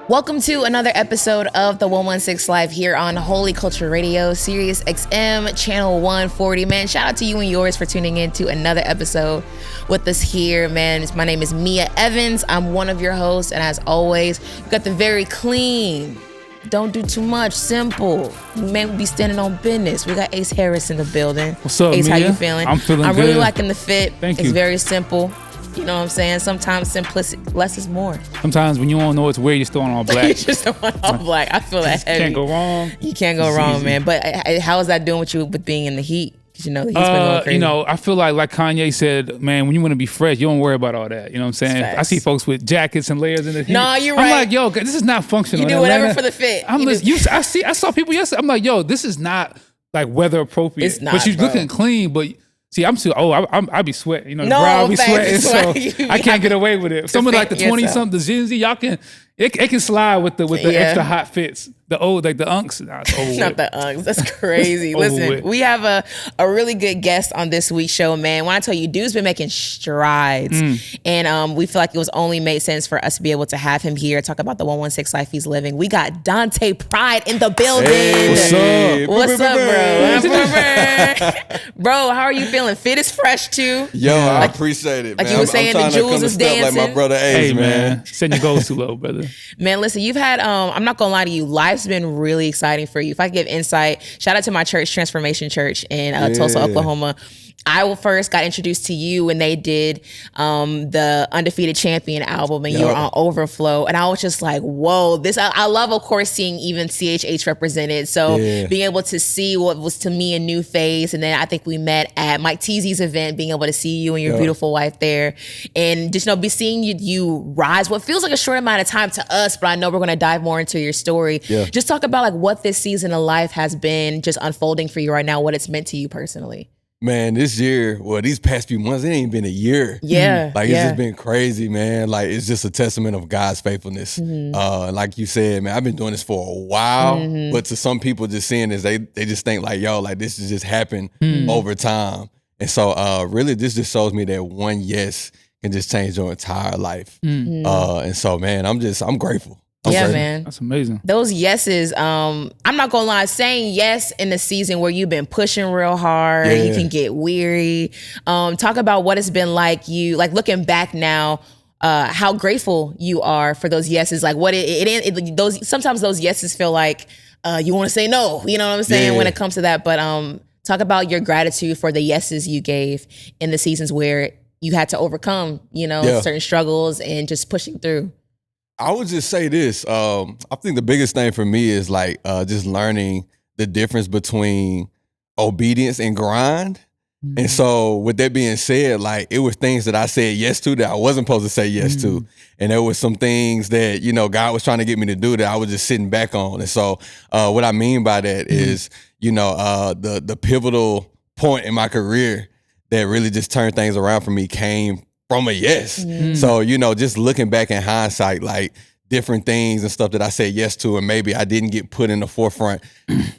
Welcome to another episode of the 116 Live here on Holy Culture Radio, Sirius XM Channel 140. Man, shout out to you and yours for tuning in to another episode with us here, man. My name is Meah Evans. I'm one of your hosts, and as always, we got the very clean, don't do too much, simple. Man, we be standing on business. We got Ace Harris in the building. What's up, Ace, Meah? how you feeling? I'm feeling I'm good. really liking the fit. Thank you. It's very simple. You know what I'm saying? Sometimes simplicity, less is more. Sometimes when you don't know what to wear, you just throw on all black. You just don't want all black. I feel that heavy. Can't go wrong. You can't go It's wrong, easy. man. But how is that doing with you with being in the heat? Because you know the heat's been going crazy. I feel like Kanye said, man, when you want to be fresh, you don't worry about all that. You know what I'm saying? Facts. I see folks with jackets and layers in the heat. No, you're I'm right. like, yo, this is not functional. You do in whatever Atlanta. for the fit. I'm You just, do- I saw people yesterday. I'm like, yo, this is not like weather appropriate. It's not, but she's bro. looking clean, but. See, I'm too. I be sweating. You know, the No, brow be facts, sweating, so right. I can't get away with it. Some of like the Defend 20-something, the Gen Z, y'all can. It can slide with the Yeah. extra hot fits. The old, like the unks. Nah, it's over Not with. the unks. That's crazy. Over Listen, with. we have a really good guest on this week's show, man. When I tell you, dude's been making strides. And we feel like it was only made sense for us to be able to have him here, talk about the 116 life he's living. We got Dante Pride in the building. Hey, What's up, bro? Bro, how are you feeling? Fit is fresh, too. Yo, I appreciate it, like man. you were saying, I'm the trying to jewels come to is step like dancing. my brother Ace, Hey man, setting your goals too low, brother. Man, listen, you've had, I'm not gonna lie to you, life's been really exciting for you. If I could give insight, shout out to my church, Transformation Church in Tulsa, Yeah. Oklahoma. I first got introduced to you when they did the Undefeated Champion album, and you were Yup. on Overflow. And I was just like, whoa, I love, of course, seeing even CHH represented. So Yeah. being able to see what was to me a new face. And then I think we met at Mike Teasy's event, being able to see you and your Yup. beautiful wife there. And just, be seeing you rise, what feels like a short amount of time to us, but I know we're going to dive more into your story. Yeah. Just talk about like what this season of life has been just unfolding for you right now, what it's meant to you personally. Man, this year, these past few months, it ain't been a year. Yeah. Like, it's yeah. just been crazy, man. Like, it's just a testament of God's faithfulness. Like you said, man, I've been doing this for a while, but to some people just seeing this, they just think like, yo, like this has just happened over time. And so really this just shows me that one yes can just change your entire life. And so, man, I'm grateful. I'm Yeah, grateful. man. That's amazing. Those yeses, I'm not gonna lie, saying yes in the season where you've been pushing real hard, you Yeah. can get weary. Talk about what it's been like looking back now, how grateful you are for those yeses. Like what those sometimes those yeses feel like you want to say no, you know what I'm saying, Yeah. when it comes to that. But talk about your gratitude for the yeses you gave in the seasons where you had to overcome, Yeah. certain struggles and just pushing through. I would just say this. I think the biggest thing for me is like just learning the difference between obedience and grind. And so with that being said, like it was things that I said yes to that I wasn't supposed to say yes to. And there was some things that, God was trying to get me to do that I was just sitting back on. And so what I mean by that is, the pivotal point in my career that really just turned things around for me came from a yes. So, just looking back in hindsight, like different things and stuff that I said yes to, and maybe I didn't get put in the forefront,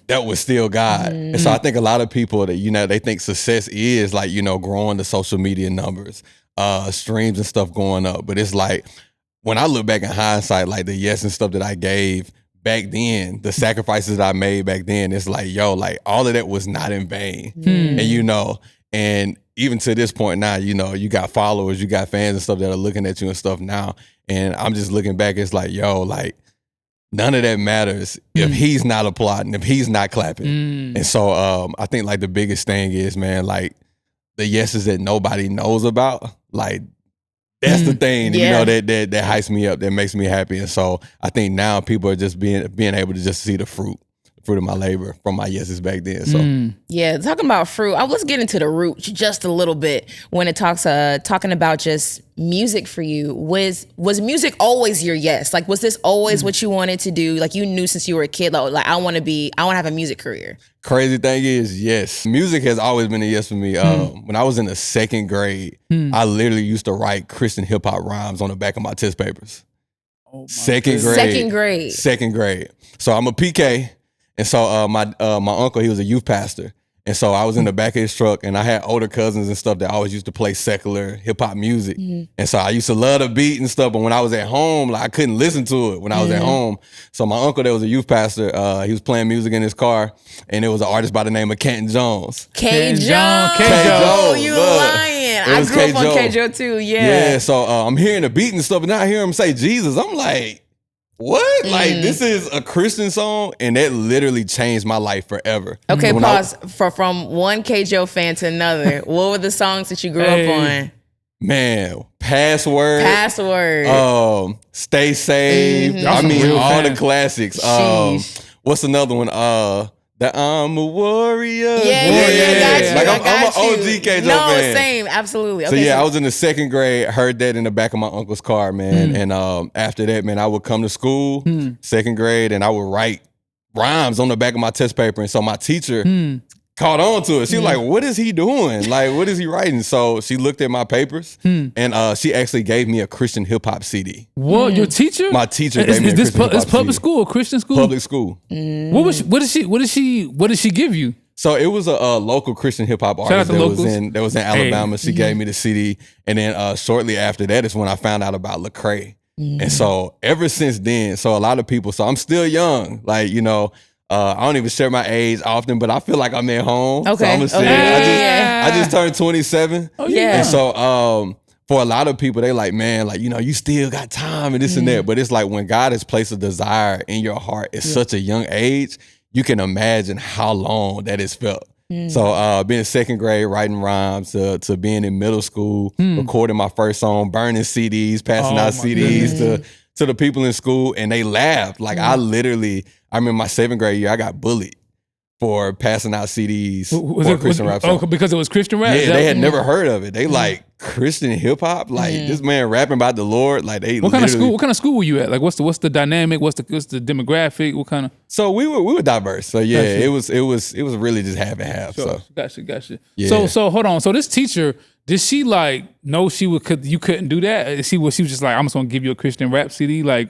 that was still God. And so I think a lot of people that, they think success is like, growing the social media numbers, streams and stuff going up. But it's like, when I look back in hindsight, like the yes and stuff that I gave back then, the sacrifices that I made back then, it's like, yo, like all of that was not in vain. And even to this point now, you got followers, you got fans and stuff that are looking at you and stuff now. And I'm just looking back, it's like, yo, like none of that matters if he's not applauding, if he's not clapping. And so I think like the biggest thing is, man, like the yeses that nobody knows about, like that's the thing, Yeah. that hypes me up, that makes me happy. And so I think now people are just being able to just see the fruit of my labor from my yeses back then. So Yeah, talking about fruit, let's get into the roots just a little bit when it talking about just music for you. Was music always your yes? Like, was this always what you wanted to do? Like, you knew since you were a kid, like I want to have a music career. Crazy thing is, yes, music has always been a yes for me. When I was in the second grade, I literally used to write Christian hip hop rhymes on the back of my test papers. Second grade. So I'm a PK. And so my uncle, he was a youth pastor. And so I was in the back of his truck, and I had older cousins and stuff that always used to play secular hip hop music. And so I used to love the beat and stuff. But when I was at home, like I couldn't listen to it when I was at home. So my uncle, that was a youth pastor, he was playing music in his car, and it was an artist by the name of Kenton Jones. K. Jones. K-Joe, You look. lying. It I was grew up on K-Joe. K-Joe too. Yeah. Yeah, so I'm hearing the beat and stuff, and now I hear him say Jesus. I'm like, what? Like, this is a Christian song, and that literally changed my life forever. Okay, When pause. From one K-Joe fan to another, what were the songs that you grew up on? Man, Password. Stay Saved. Mm-hmm. I mean, Real all fans. the classics. Sheesh. What's another one? That I'm a warrior. Yeah, I got you. Like, I I'm got an you. OG K-Joe No, fan. same, absolutely. So Okay, yeah, I was in the second grade, heard that in the back of my uncle's car, man. And after that, man, I would come to school, second grade, and I would write rhymes on the back of my test paper. And so my teacher caught on to it. She was like, what is he doing? Like, what is he writing? So she looked at my papers, and she actually gave me a Christian hip hop CD. What? Your teacher? My teacher Is gave me a this Christian hip hop it's public CD. school or Christian school? Public school. What did she give you? So it was a local Christian hip hop out artist to that locals. was in Alabama. She gave me the CD, and then shortly after that is when I found out about Lecrae. And so ever since then, so a lot of people. So I'm still young, like I don't even share my age often, but I feel like I'm at home. Okay, So I'm gonna say okay. I just turned 27. Oh, yeah. And so for a lot of people, they like, man, like, you still got time and this and that. But it's like when God has placed a desire in your heart at such a young age, you can imagine how long that has felt. So being in second grade, writing rhymes, to being in middle school, recording my first song, burning CDs, passing out CDs to the people in school, and they laughed. Like I remember my 7th grade year, I got bullied for passing out CDs for Christian rap songs. Because it was Christian rap? Yeah, they had never heard of it. They like Christian hip hop, like this man rapping about the Lord. Like they What kind of school were you at? Like what's the dynamic? What's the demographic? What kind of? So we were diverse. So yeah, Gotcha. it was really just half and half. Sure. So Gotcha. Yeah. So hold on. So this teacher, did she like know you couldn't do that? She was just like, I'm just gonna give you a Christian rap CD. Like,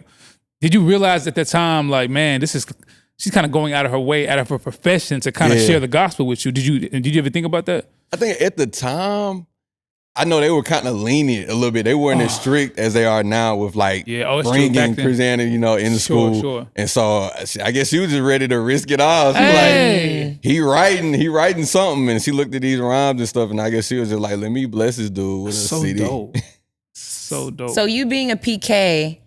did you realize at that time, like, man, she's kind of going out of her way, out of her profession to kind of share the gospel with you? Did you ever think about that? I think at the time, I know they were kind of lenient a little bit. They weren't as strict as they are now with like it's true. bringing Back then. Christianity, in the school. Sure. And so I guess she was just ready to risk it all. She was Hey. like, he writing something. And she looked at these rhymes and stuff. And I guess she was just like, let me bless this dude with a So CD. dope. So dope. So you being a PK,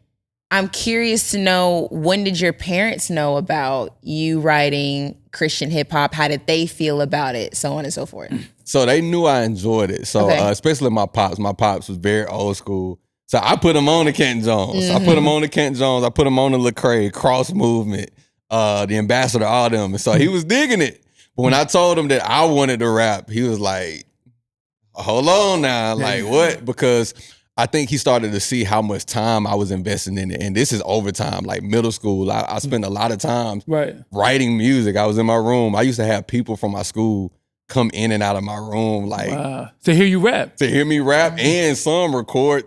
I'm curious to know, when did your parents know about you writing Christian hip hop? How did they feel about it? So on and so forth. So they knew I enjoyed it. So Okay. especially my pops. My pops was very old school. So I put him on the Kenton Jones. I put him on the Kenton Jones. I put him on the Lecrae, Cross Movement, the Ambassador, all them. And so he was digging it. But when I told him that I wanted to rap, he was like, hold on now. Like, what? Because I think he started to see how much time I was investing in it. And this is overtime, like middle school. I spent a lot of time writing music. I was in my room. I used to have people from my school come in and out of my room, like to hear you rap, to hear me rap, and some record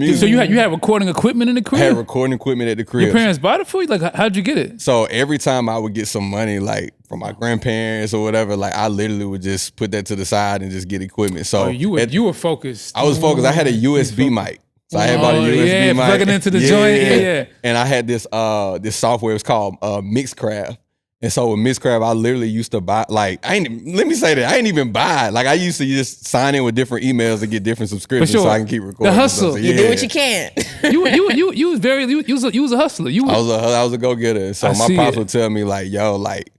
music. So you had recording equipment in the crib? I had recording equipment at the crib. Your parents bought it for you? Like, how'd you get it? So every time I would get some money, like from my grandparents or whatever, like I literally would just put that to the side and just get equipment. So you were focused. I was focused. I had a USB mic. So I had bought a USB mic. Plugging into the joint. Yeah. And I had this software. It was called Mixcraft. And so with Mixcraft, I literally used to buy, like, let me say that, I ain't even buy it. Like, I used to just sign in with different emails to get different subscriptions so I can keep recording. The hustle. So, You do what you can. you was a hustler. I was a go-getter. So my pops would tell me, like, yo, like,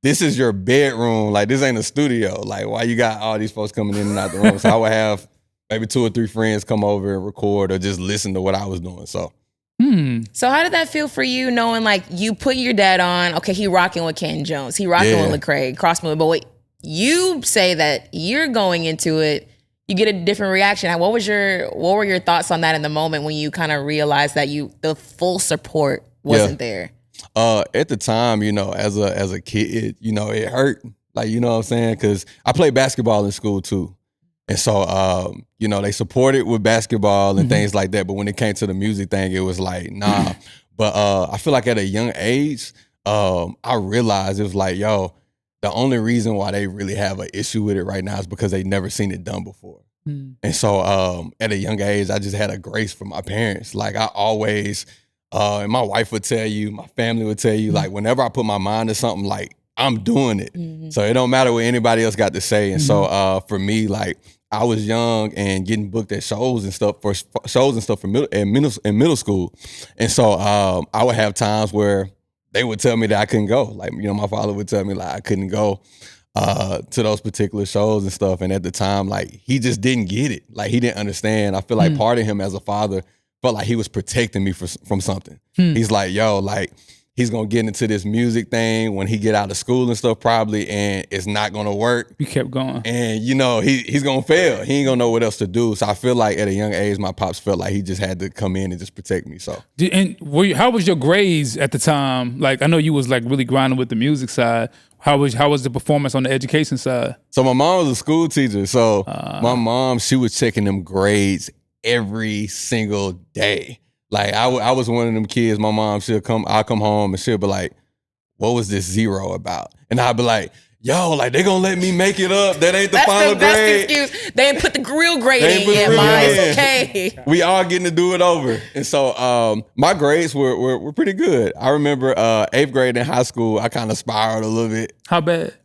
this is your bedroom. Like, this ain't a studio. Like, why you got all these folks coming in and out the room? So I would have maybe 2 or 3 friends come over and record or just listen to what I was doing. So how did that feel for you, knowing like you put your dad on, okay, he rocking with Kenton Jones, he rocking with Lecrae, Cross Movement, but wait, you say that you're going into it, you get a different reaction. What were your thoughts on that in the moment when you kind of realized that the full support wasn't there? At the time, as a kid, it hurt. Like, you know what I'm saying? Because I played basketball in school too. And so, they supported with basketball and things like that. But when it came to the music thing, it was like, nah. But I feel like at a young age, I realized it was like, yo, the only reason why they really have an issue with it right now is because they never seen it done before. And so at a young age, I just had a grace from my parents. Like I always, and my wife would tell you, my family would tell you, like whenever I put my mind to something, like I'm doing it. So it don't matter what anybody else got to say. And so for me, like I was young and getting booked at shows and stuff for middle school. And so I would have times where they would tell me that I couldn't go. Like, my father would tell me like I couldn't go to those particular shows and stuff. And at the time, like he just didn't get it. Like he didn't understand. I feel like part of him as a father felt like he was protecting me from something. He's like, yo, like he's gonna get into this music thing when he get out of school and stuff probably, and it's not gonna work. You kept going. And he's gonna fail. He ain't gonna know what else to do. So I feel like at a young age, my pops felt like he just had to come in and just protect me. So how was your grades at the time? Like I know you was like really grinding with the music side. How was the performance on the education side? So my mom was a school teacher. So my mom, she was checking them grades every single day. Like I was one of them kids. My mom, I'll come home and she'll be like, "What was this 0 about?" And I'll be like, "Yo, like they gonna let me make it up. That ain't the final grade. That's the excuse. They ain't put the real grade in yet. Mine's okay. We all getting to do it over." And so my grades were pretty good. I remember 8th grade in high school, I kind of spiraled a little bit. How bad?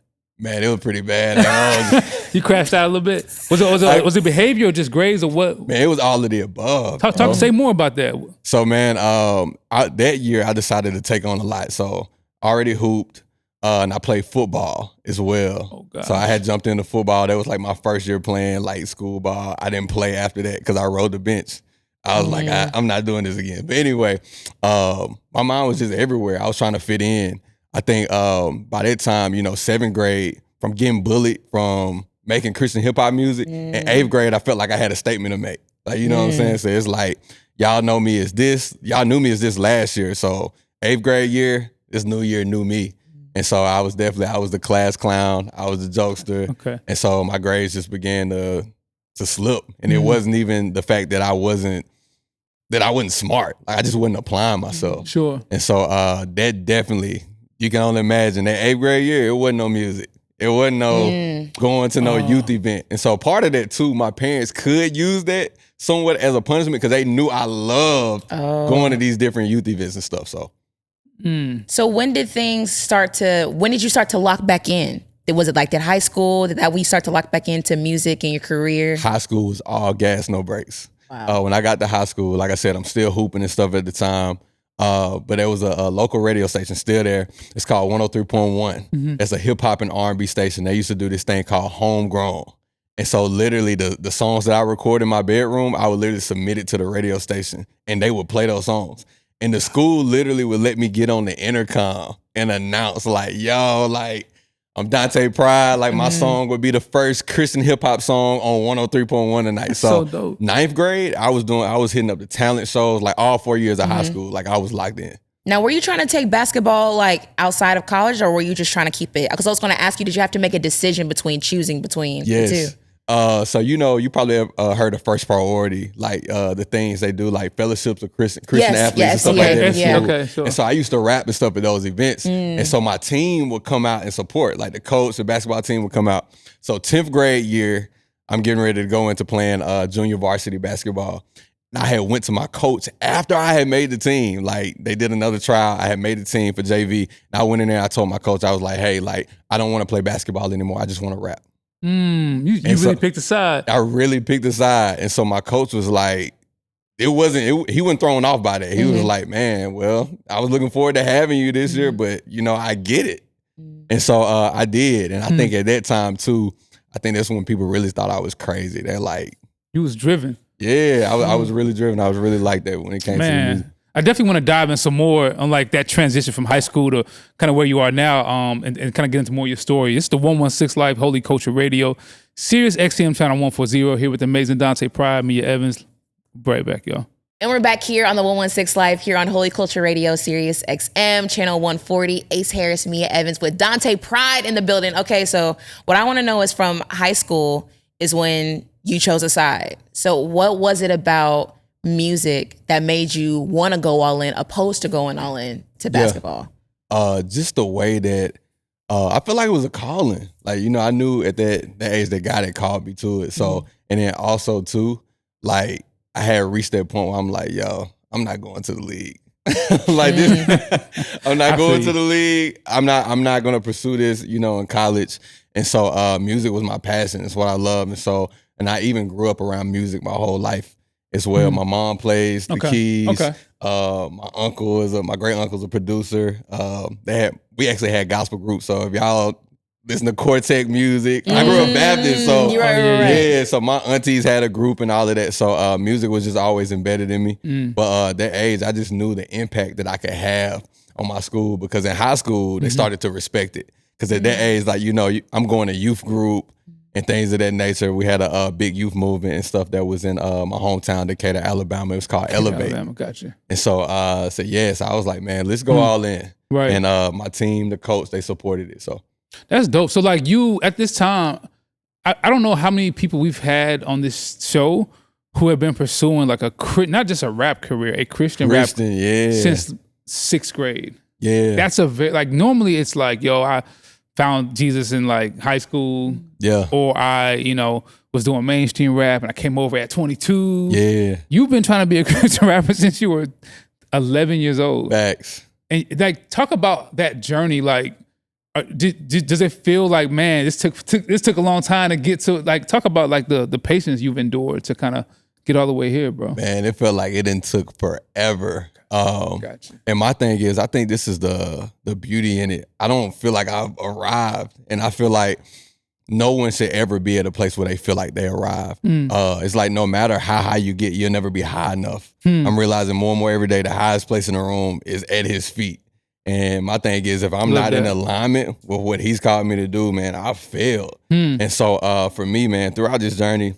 Man, it was pretty bad. You crashed out a little bit. Was it behavior or just grades or what? Man, it was all of the above. Say more about that. So man, that year I decided to take on a lot. So I already hooped and I played football as well. Oh, so I had jumped into football. That was like my first year playing like school ball. I didn't play after that because I rode the bench. I was like, I'm not doing this again. But anyway, my mind was just everywhere. I was trying to fit in. I think by that time, 7th grade, from getting bullied from making Christian hip hop music, in 8th grade, I felt like I had a statement to make. Like, you know what I'm saying? So it's like, y'all know me as this. Y'all knew me as this last year. So 8th grade year, this new year knew me. And so I was the class clown. I was the jokester. Okay. And so my grades just began to slip. And it wasn't even the fact that I wasn't smart. Like I just wasn't applying myself. Sure. And so that definitely, you can only imagine that 8th grade year, it wasn't no music. It wasn't no going to no youth event. And so part of that too, my parents could use that somewhat as a punishment because they knew I loved going to these different youth events and stuff. So. So when did you start to lock back in? Was it like that high school? That we start to lock back into music and your career? High school was all gas, no brakes. Wow. When I got to high school, like I said, I'm still hooping and stuff at the time. But there was a local radio station still there. It's called 103.1. It's a hip hop and R&B station. They used to do this thing called Homegrown. And so literally the songs that I record in my bedroom, I would literally submit it to the radio station and they would play those songs. And the school literally would let me get on the intercom and announce like, yo, like, I'm Dante Pride. Like my song would be the first Christian hip hop song on 103.1 tonight. So dope. 9th grade, I was hitting up the talent shows like all 4 years of high school. Like I was locked in. Now, were you trying to take basketball like outside of college, or were you just trying to keep it? Because I was going to ask you, did you have to make a decision between choosing between the two? So you probably have heard of First Priority, like the things they do, like fellowships of Christian athletes and stuff like that. Yeah. Okay, sure. And so I used to rap and stuff at those events. And so my team would come out and support, like the coach, the basketball team would come out. So 10th grade year, I'm getting ready to go into playing junior varsity basketball. And I had went to my coach after I had made the team. Like they did another trial. I had made the team for JV. And I went in there, I told my coach, I was like, hey, like I don't want to play basketball anymore. I just want to rap. You really picked a side. I really picked a side. And so my coach was like, he wasn't thrown off by that. He was like, man, well, I was looking forward to having you this year, but I get it. And so I did. And I think at that time too, I think that's when people really thought I was crazy. They're like, you was driven. Yeah, I was really driven. I was really like that when it came to the music. I definitely want to dive in some more on like that transition from high school to kind of where you are now, and kind of get into more of your story. It's the 116 Live Holy Culture Radio, Sirius XM Channel 140 here with the amazing Dante Pride, Meah Evans. Right back, y'all. And we're back here on the 116 Live here on Holy Culture Radio, Sirius XM Channel 140. Ace Harris, Meah Evans with Dante Pride in the building. Okay, so what I want to know is from high school is when you chose a side. So what was it about music that made you want to go all in opposed to going all in to basketball? Just the way that I feel like it was a calling. Like, you know, I knew at that age that God had called me to it. So, and then also too, like I had reached that point where I'm like, yo, I'm not going to the league. Like this, I'm not going to the league. I'm not going to pursue this, you know, in college. And so music was my passion. It's what I love. And I even grew up around music my whole life as well. My mom plays the keys. My great uncle's a producer. We actually had gospel groups. So if y'all listen to Quartet music, I grew up Baptist. So yeah, so my aunties had a group and all of that. So music was just always embedded in me. But that age, I just knew the impact that I could have on my school, because in high school they started to respect it. Because at that age, like, you know, I'm going to youth group and things of that nature. We had a big youth movement and stuff that was in my hometown, Decatur, Alabama. It was called Elevate. Alabama, gotcha. And so I said yes. I was like, man, let's go all in. Right. And my team, the coach, they supported it. So that's dope. So like you, at this time, I don't know how many people we've had on this show who have been pursuing like not just a rap career, a Christian rap since 6th grade. Yeah. That's like normally it's like, yo, I found Jesus in like high school. Yeah. Or I, you know, was doing mainstream rap and I came over at 22. Yeah. You've been trying to be a Christian rapper since you were 11 years old. Facts. And like, talk about that journey. Like, does it feel like, man, this took a long time to get to, like, talk about like the patience you've endured to kind of get all the way here, bro. Man, it felt like it didn't took forever. Gotcha. And my thing is, I think this is the beauty in it. I don't feel like I've arrived, and I feel like no one should ever be at a place where they feel like they arrived. It's like no matter how high you get, you'll never be high enough. I'm realizing more and more every day the highest place in the room is at his feet. And my thing is, if I'm not in alignment with what he's called me to do, man, I failed. And so for me, man, throughout this journey,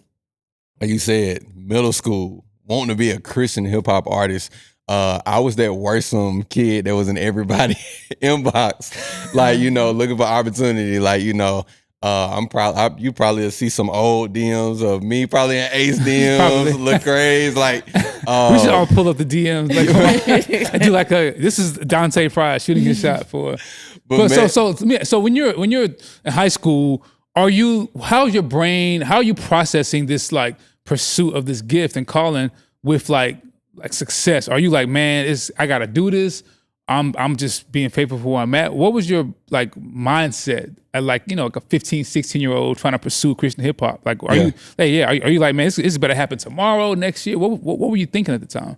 like you said, middle school, wanting to be a Christian hip hop artist, I was that worrisome kid that was in everybody's inbox, like, you know, looking for opportunity. Like, you know, you probably will see some old DMs of me, probably in Ace DMs, look crazy. Like, we should all pull up the DMs. Like, I do like this is Dante Pride shooting his shot for. So when you're in high school, how's your brain? How are you processing this like pursuit of this gift and calling with like success? Are you like, man, I gotta do this? I'm just being faithful for where I'm at. What was your like mindset at like, you know, like a 15, 16-year-old trying to pursue Christian hip hop? Like, are you like, man, this better happen tomorrow, next year? What were you thinking at the time?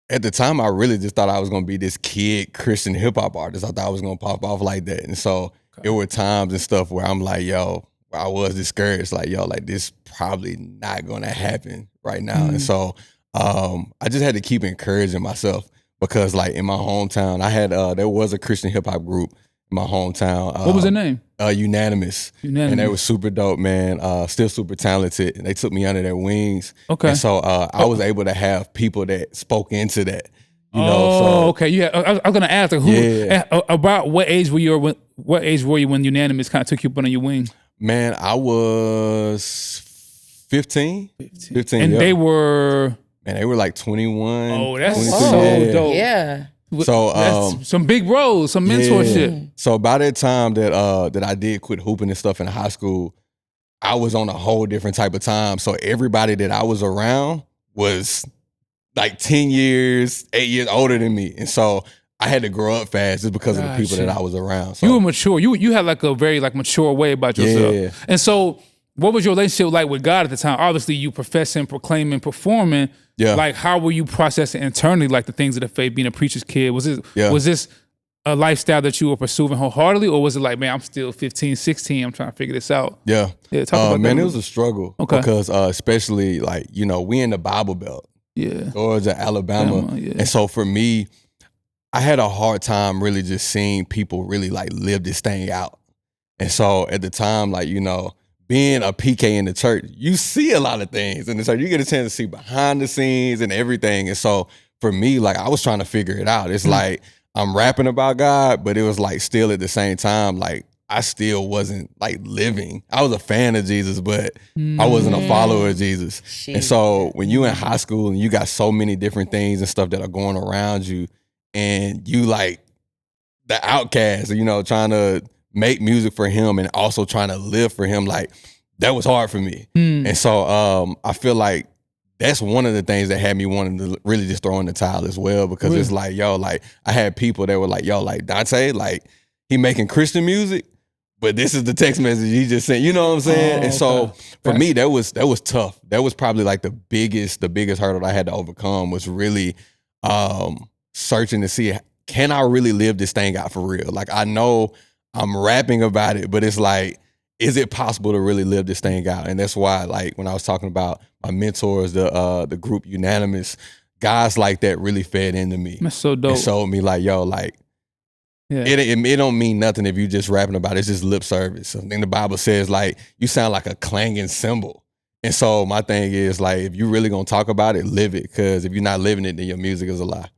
At the time, I really just thought I was gonna be this kid Christian hip hop artist. I thought I was gonna pop off like that. And so there were times and stuff where I'm like, yo, I was discouraged. Like, yo, like this probably not gonna happen right now. And so I just had to keep encouraging myself. Because like in my hometown, I had there was a Christian hip hop group in my hometown. What was their name? Unanimous. And they were super dope, man. Still super talented. And they took me under their wings. Okay. And so I was able to have people that spoke into that. You know, so, okay. Yeah, I was gonna ask like, about what age were you when Unanimous kind of took you up under your wing? Man, I was 15. And they were. Man, they were like 21. Oh, that's so dope. Yeah. So that's some big roles, some mentorship. So by that time that I did quit hooping and stuff in high school, I was on a whole different type of time. So everybody that I was around was like 10 years, 8 years older than me. And so I had to grow up fast just because of the people that I was around. So, you were mature. You had like a very like mature way about yourself. Yeah. And so what was your relationship like with God at the time? Obviously you professing, proclaiming, performing. Yeah. Like, how were you processing internally, like the things of the faith, being a preacher's kid? Was this a lifestyle that you were pursuing wholeheartedly, or was it like, man, I'm still 15, 16, I'm trying to figure this out? Yeah. Talk about man, that. It was a struggle. Okay. Because especially like, you know, we in the Bible Belt. Yeah. Georgia, Alabama. And so for me, I had a hard time really just seeing people really like live this thing out. And so at the time, like, you know, being a PK in the church, you see a lot of things in the church. You get a chance to see behind the scenes and everything. And so for me, like, I was trying to figure it out. It's like I'm rapping about God, but it was like still at the same time, like I still wasn't like living. I was a fan of Jesus, but I wasn't a follower of Jesus. And so when you in high school and you got so many different things and stuff that are going around you, and you like the outcast, you know, trying to make music for him and also trying to live for him, like that was hard for me. And so I feel like that's one of the things that had me wanting to really just throw in the towel as well, because it's like, yo, like I had people that were like, yo, like Dante, like he making Christian music, but this is the text message he just sent. You know what I'm saying? And so for me, that was tough. That was probably like the biggest hurdle I had to overcome, was really searching to see, can I really live this thing out for real? Like I know I'm rapping about it, but it's like, is it possible to really live this thing out? And that's why, like, when I was talking about my mentors, the group Unanimous, guys like that really fed into me. That's so dope. And showed me like, yo, like, it don't mean nothing if you just rapping about it. It's just lip service. I think the Bible says, like, you sound like a clanging cymbal. And so my thing is, like, if you really gonna talk about it, live it. Because if you're not living it, then your music is a lie.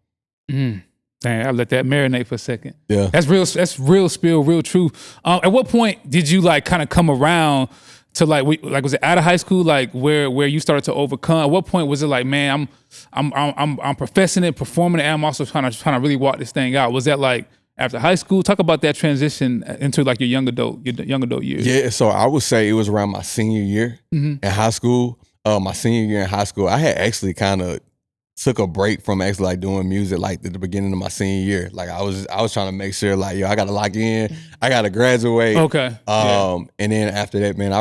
Dang, I'll let that marinate for a second. Yeah. That's real spill, real truth. At what point did you like kind of come around to like was it out of high school, like where you started to overcome? At what point was it like, man, I'm professing it, performing it, and I'm also trying to really walk this thing out? Was that like after high school? Talk about that transition into like your young adult years. Yeah, so I would say it was around my senior year in high school. My senior year in high school, I had actually kind of took a break from actually like doing music like at the beginning of my senior year. Like I was trying to make sure like, yo, I gotta lock in, I gotta graduate. Okay. And then after that, man,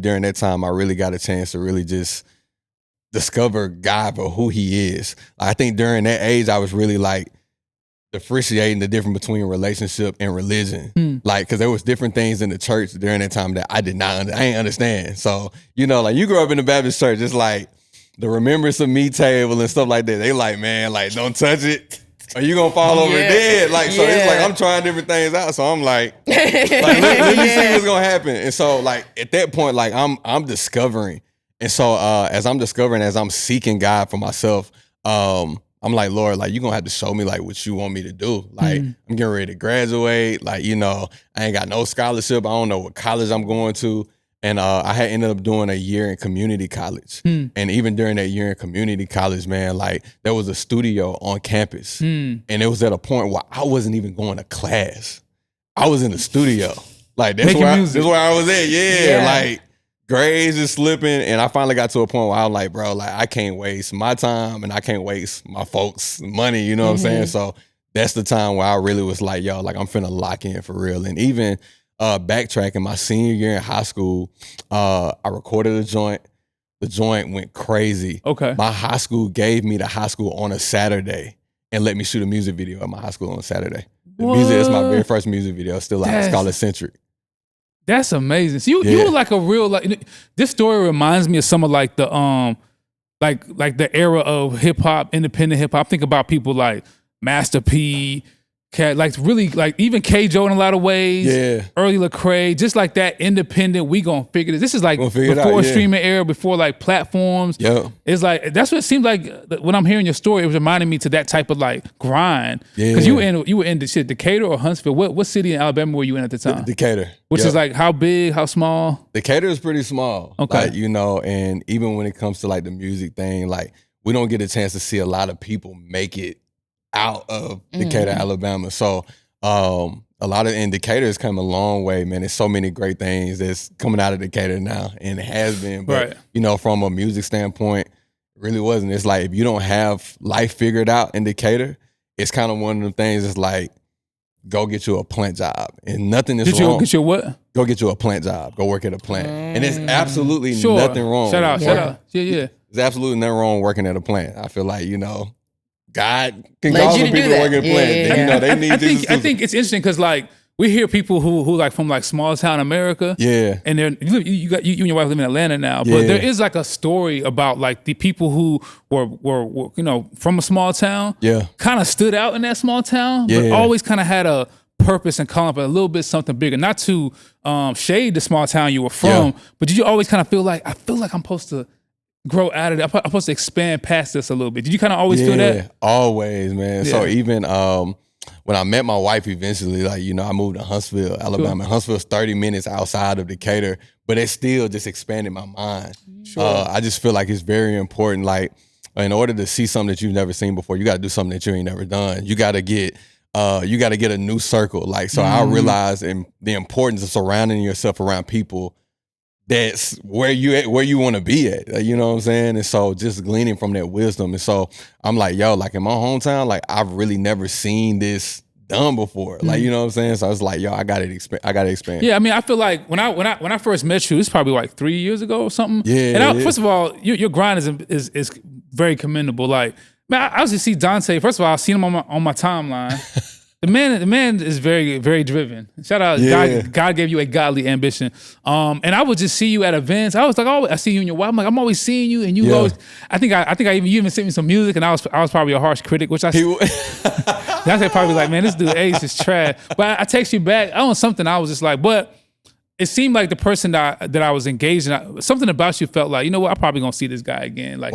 during that time, I really got a chance to really just discover God for who he is. I think during that age, I was really like differentiating the difference between relationship and religion. Like, cause there was different things in the church during that time that I ain't understand. So, you know, like you grew up in the Baptist church, it's like, the Remembrance of Me table and stuff like that. They like, man, like, don't touch it or you gonna fall over dead. Like, so it's like, I'm trying different things out. So I'm like let me see what's gonna happen. And so like, at that point, like I'm discovering. And so as I'm discovering, as I'm seeking God for myself, I'm like, Lord, like, you're gonna have to show me like what you want me to do. Like, I'm getting ready to graduate. Like, you know, I ain't got no scholarship. I don't know what college I'm going to. And I had ended up doing a year in community college. And even during that year in community college, man, like there was a studio on campus. And it was at a point where I wasn't even going to class. I was in the studio. Like that's where I was at. Yeah. Like grades is slipping. And I finally got to a point where I was like, bro, like I can't waste my time and I can't waste my folks' money. You know what I'm saying? So that's the time where I really was like, yo, like I'm finna lock in for real. And even backtracking, my senior year in high school, I recorded a joint. The joint went crazy. Okay. My high school gave me the high school on a Saturday and let me shoot a music video at my high school on a Saturday. The music is my very first music video. Still out. It's called Eccentric. That's amazing. So you were like a real, like, this story reminds me of some of like the like the era of hip hop, independent hip hop. Think about people like Master P, like really, like even K-Joe in a lot of ways. Yeah. Early Lecrae, just like that independent, we gonna figure this. This is like before streaming era, before like platforms. Yeah. It's like, that's what it seems like when I'm hearing your story, it was reminding me to that type of like grind. Yeah. Cause you were in Decatur or Huntsville. What city in Alabama were you in at the time? Decatur. Which is like how big, how small? Decatur is pretty small. Okay. Like, you know, and even when it comes to like the music thing, like we don't get a chance to see a lot of people make it out of Decatur, Alabama. So a lot of in Decatur has come a long way, man. There's so many great things that's coming out of Decatur now, and it has been. But you know, from a music standpoint, it really wasn't. It's like if you don't have life figured out in Decatur, it's kind of one of the things. It's like go get you a plant job, and nothing is wrong. Get you a what? Go get you a plant job. Go work at a plant, and there's absolutely nothing wrong. Shout out. Yeah. There's absolutely nothing wrong working at a plant. I feel like, you know, God can call some people working at plant. You know, they need I think it's interesting because like we hear people who like from like small town America. Yeah. And they're you and your wife live in Atlanta now. But there is like a story about like the people who were you know, from a small town. Yeah. Kind of stood out in that small town. Yeah. But always kind of had a purpose and calling for a little bit something bigger. Not to shade the small town you were from, but did you always kind of feel like I'm supposed to grow out of it? I'm supposed to expand past this a little bit. Did you kind of always feel that? Yeah, always, man. Yeah. So even when I met my wife eventually, like, you know, I moved to Huntsville, Alabama. Sure. Huntsville's 30 minutes outside of Decatur, but it still just expanded my mind. Sure. I just feel like it's very important. Like, in order to see something that you've never seen before, you got to do something that you ain't never done. You got to get you got to get a new circle. Like, so I realized the importance of surrounding yourself around people that's where you want to be at. You know what I'm saying? And so just gleaning from that wisdom. And so I'm like, yo, like in my hometown, like I've really never seen this done before. Like, you know what I'm saying? So I was like, yo, I got to expand. Yeah, I mean, I feel like when I first met you, it's probably like 3 years ago or something. Yeah. And first of all, your grind is very commendable. Like, man, I was just see Dante. First of all, I seen him on my timeline. The man is very, very driven. Shout out, God gave you a godly ambition. And I would just see you at events. I was like, oh, I see you and your wife. I'm like, I'm always seeing you, and you always. I think you even sent me some music, and I was probably a harsh critic, which I. That's probably like, man, this dude Ace is trash. But I text you back on something. I was just like, but it seemed like the person that I was engaged in, something about you felt like, you know what, I'm probably gonna see this guy again. Like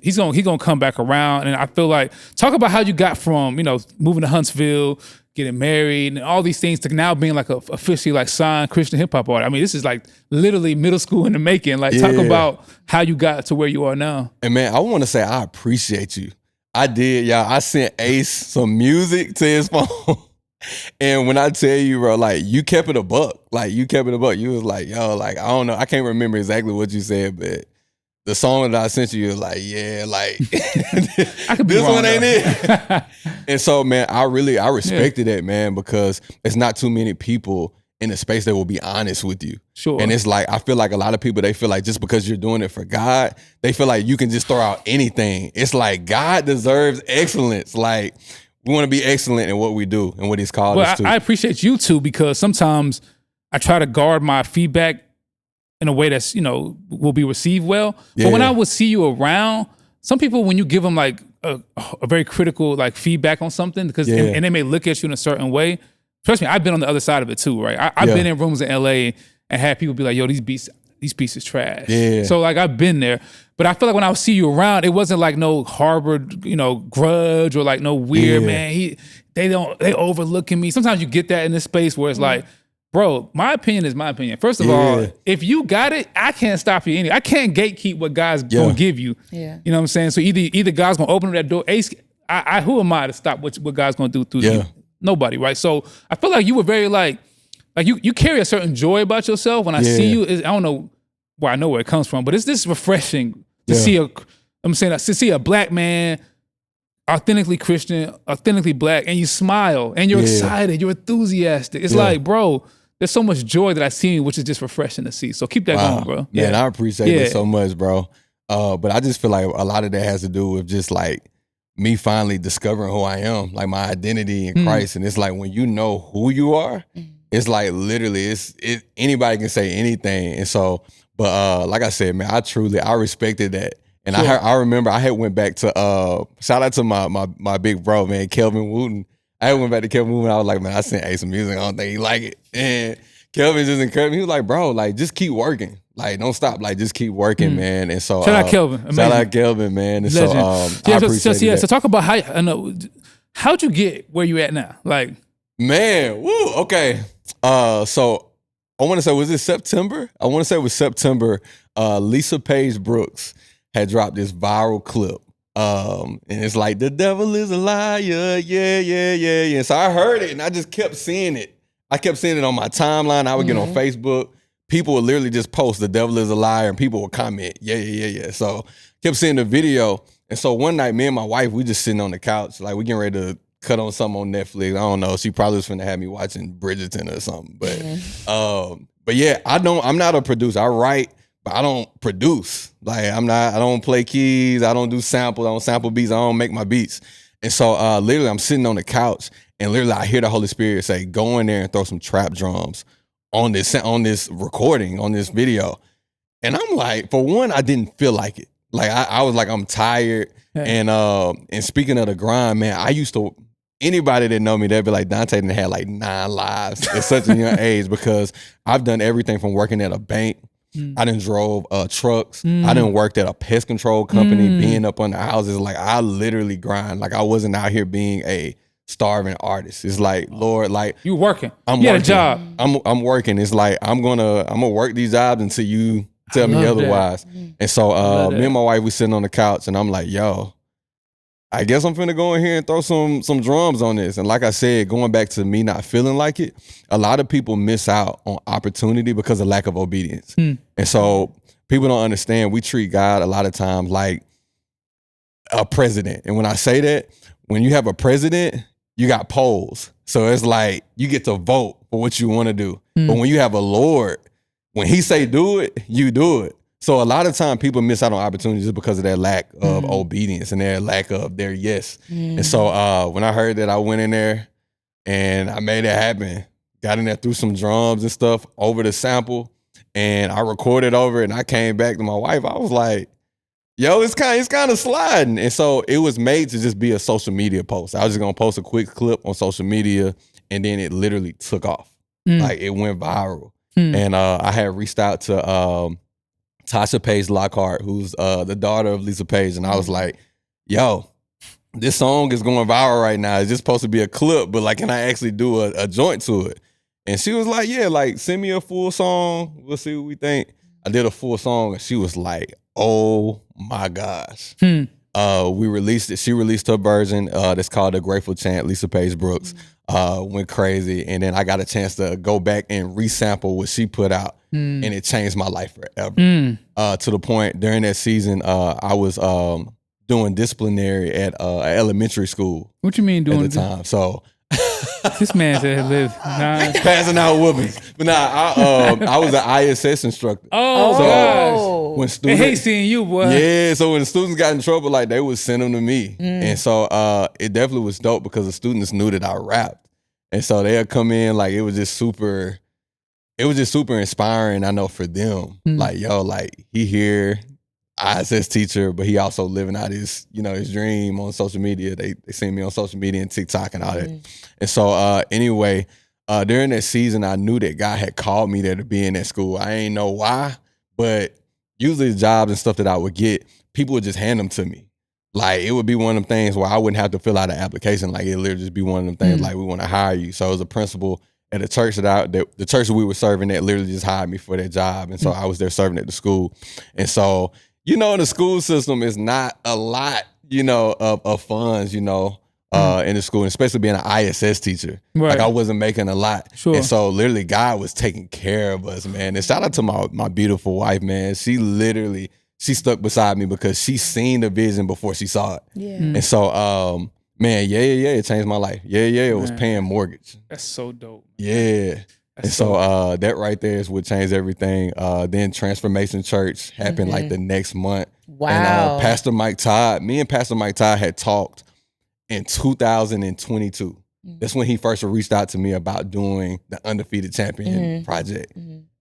he's gonna come back around. And I feel like, talk about how you got from, moving to Huntsville, getting married, and all these things to now being like a officially like signed Christian hip hop artist. I mean, this is like literally middle school in the making. Like, talk about how you got to where you are now. And man, I want to say I appreciate you. I did, y'all. I sent Ace some music to his phone. And when I tell you, bro, like, you kept it a buck. Like, you kept it a buck. You was like, yo, like, I don't know. I can't remember exactly what you said, but the song that I sent you was like, yeah, like, I could be this wrong, one ain't it. And so, man, I respected that, man, because it's not too many people in the space that will be honest with you. Sure. And it's like, I feel like a lot of people, they feel like just because you're doing it for God, they feel like you can just throw out anything. It's like, God deserves excellence. Like, we want to be excellent in what we do and what he's called us to. I appreciate you too, because sometimes I try to guard my feedback in a way that's, will be received well. But when I would see you around, some people, when you give them like a very critical like feedback on something, because and they may look at you in a certain way. Trust me, I've been on the other side of it too, right? I've been in rooms in LA and had people be like, yo, these pieces trash. Yeah. So like, I've been there. But I feel like when I would see you around, it wasn't like no harbored, grudge or like no weird, man, they overlooking me. Sometimes you get that in this space where it's like, bro, my opinion is my opinion. First of all, if you got it, I can't stop you. I can't gatekeep what God's gonna give you. Yeah. You know what I'm saying? So either God's gonna open that door. Ace, who am I to stop what God's gonna do through you? Nobody, right? So I feel like you were very like you carry a certain joy about yourself. When I see you, I don't know where I know where it comes from, but it's this refreshing to see to see a black man, authentically Christian, authentically black, and you smile and you're excited, you're enthusiastic. It's like, bro, there's so much joy that I see in you, which is just refreshing to see. So keep that going, bro. Yeah, and I appreciate it so much, bro. But I just feel like a lot of that has to do with just like me finally discovering who I am, like my identity in Christ. And it's like, when you know who you are, it's like literally, anybody can say anything. And so, but like I said, man, I respected that. And I remember I had went back to shout out to my big bro, man, Kelvin Wooten. I went back to Kelvin Wooten. I was like, man, I sent Ace some music. I don't think he like it. And Kelvin just encouraged me. He was like, bro, like, just keep working. Like, don't stop. Like, just keep working, man. And so shout out Kelvin. Amazing. Shout out Kelvin, man. And so I appreciate that. So talk about how'd you get where you at now? Like, man, woo, okay. So I want to say, was it September? I want to say it was September. Lisa Page Brooks had dropped this viral clip. And it's like, the devil is a liar. Yeah. So I heard it and I just kept seeing it. I kept seeing it on my timeline. I would get on Facebook. People would literally just post, the devil is a liar, and people would comment, yeah. So kept seeing the video. And so one night, me and my wife, we just sitting on the couch, like we getting ready to cut on something on Netflix. I don't know. She probably was finna have me watching Bridgerton or something. But yeah, I'm not a producer. I write, but I don't produce. Like I don't play keys. I don't do samples. I don't sample beats. I don't make my beats. And so literally I'm sitting on the couch and literally I hear the Holy Spirit say, go in there and throw some trap drums on this recording, on this video. And I'm like, for one, I didn't feel like it. Like I was like, I'm tired. Yeah. And speaking of the grind, man, I used to, anybody that know me, they'd be like, Dante done had like 9 lives at such a young age, because I've done everything from working at a bank. I done drove trucks. I done worked at a pest control company, being up on the houses. Like I literally grind. Like I wasn't out here being a starving artist. It's like, Lord, like you working. I'm working. A job. I'm working. It's like I'm gonna work these jobs until you tell me otherwise. And so me and my wife, we sitting on the couch and I'm like, yo, I guess I'm finna go in here and throw some drums on this. And like I said, going back to me not feeling like it, a lot of people miss out on opportunity because of lack of obedience. And so people don't understand, we treat God a lot of times like a president. And when I say that, when you have a president, you got polls. So it's like you get to vote for what you want to do. But when you have a Lord, when he say do it, you do it. So a lot of time people miss out on opportunities just because of their lack of obedience and their lack of their yes. And so when I heard that, I went in there and I made it happen. Got in there, threw some drums and stuff over the sample, and I recorded over it. And I came back to my wife. I was like, yo, it's kind of sliding. And so it was made to just be a social media post. I was just gonna post a quick clip on social media, and then it literally took off. Like it went viral. And I had reached out to Tasha Page Lockhart, who's the daughter of Lisa Page, and I was like, yo, this song is going viral right now. It's just supposed to be a clip, but like, can I actually do a joint to it? And she was like, yeah, like send me a full song. We'll see what we think. I did a full song, and she was like, oh my gosh. We released it. She released her version that's called The Grateful Chant, Lisa Page Brooks. Went crazy. And then I got a chance to go back and resample what she put out. And it changed my life forever. To the point during that season, I was doing disciplinary at elementary school. What you mean doing at the time? So this man said live nice. Passing out whoopings. But I was an ISS instructor. Oh, so gosh. When students, they hate seeing you, boy. Yeah, so when the students got in trouble, like they would send them to me. And so it definitely was dope because the students knew that I rapped. And so they'd come in, like it was just super inspiring, I know, for them. Like, yo, like he here, ISS teacher, but he also living out his dream on social media. They see me on social media and TikTok and all that. And so anyway, during that season, I knew that God had called me there to be in that school. I ain't know why, but usually the jobs and stuff that I would get, people would just hand them to me. Like it would be one of them things where I wouldn't have to fill out an application. Like it literally just be one of them things like, we want to hire you. So it was a principal at a church the church that we were serving at literally just hired me for that job. And so I was there serving at the school. And so, the school system is not a lot, of funds, in the school, and especially being an ISS teacher. Right. Like I wasn't making a lot. Sure. And so literally God was taking care of us, man. And shout out to my beautiful wife, man. She stuck beside me because she seen the vision before she saw it. Yeah. And so, man, yeah, it changed my life. Yeah, it was paying mortgage. That's so dope. Yeah. And so that right there is what changed everything. Then Transformation Church happened like the next month. Wow. And me and Pastor Mike Todd had talked in 2022. That's when he first reached out to me about doing the Undefeated Champion project.